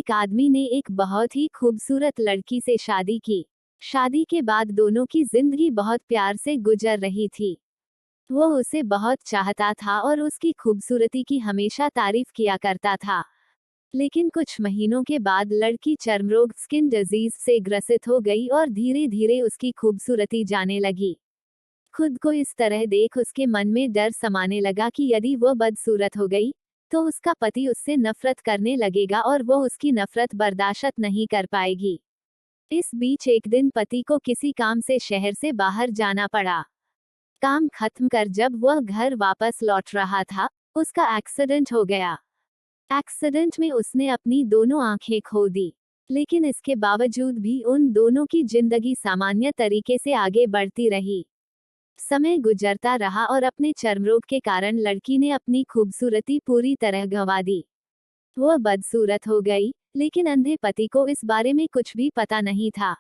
एक आदमी ने एक बहुत ही खूबसूरत लड़की से शादी की। शादी के बाद दोनों की जिंदगी बहुत प्यार से गुजर रही थी। वो उसे बहुत चाहता था और उसकी खूबसूरती की हमेशा तारीफ किया करता था। लेकिन कुछ महीनों के बाद लड़की चर्मरोग स्किन डिजीज से ग्रसित हो गई और धीरे धीरे उसकी खूबसूरती जाने लगी। खुद को इस तरह देख उसके मन में डर समाने लगा कि यदि वो बदसूरत हो गई तो उसका पति उससे नफरत करने लगेगा और वो उसकी नफरत बर्दाश्त नहीं कर पाएगी। इस बीच एक दिन पति को किसी काम से शहर से बाहर जाना पड़ा। काम खत्म कर जब वह घर वापस लौट रहा था, उसका एक्सीडेंट हो गया। एक्सीडेंट में उसने अपनी दोनों आंखें खो दी। लेकिन इसके बावजूद भी उन दोनों की जिंदगी सामान्य तरीके से आगे बढ़ती रही। समय गुजरता रहा और अपने चर्मरोग के कारण लड़की ने अपनी खूबसूरती पूरी तरह गंवा दी। वह बदसूरत हो गई, लेकिन अंधे पति को इस बारे में कुछ भी पता नहीं था।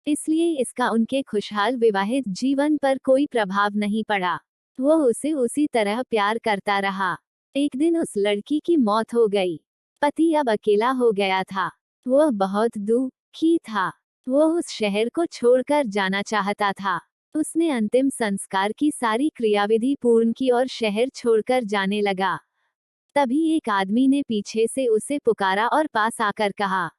इसलिए इसका उनके खुशहाल विवाहित जीवन पर कोई प्रभाव नहीं पड़ा। वह उसे उसी तरह प्यार करता रहा। एक दिन उस लड़की की मौत हो गई। पति अब अकेला हो गया था। वह बहुत दुखी था। वह उस शहर को छोड़कर जाना चाहता था। उसने अंतिम संस्कार की सारी क्रियाविधि पूर्ण की और शहर छोड़कर जाने लगा। तभी एक आदमी ने पीछे से उसे पुकारा और पास आकर कहा,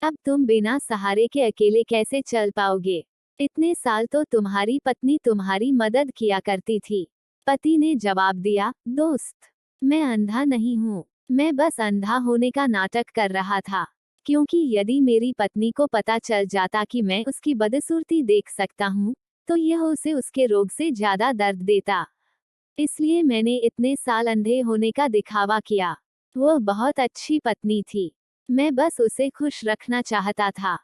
अब तुम बिना सहारे के अकेले कैसे चल पाओगे? इतने साल तो तुम्हारी पत्नी तुम्हारी मदद किया करती थी। पति ने जवाब दिया, दोस्त, मैं अंधा नहीं हूँ। मैं बस अंधा होने का नाटक कर रहा था, क्योंकि यदि मेरी पत्नी को पता चल जाता कि मैं उसकी बदसूरती देख सकता हूँ, तो यह उसे उसके रोग से ज्यादा दर्द देता। इसलिए मैंने इतने साल अंधे होने का दिखावा किया। वह बहुत अच्छी पत्नी थी। मैं बस उसे खुश रखना चाहता था।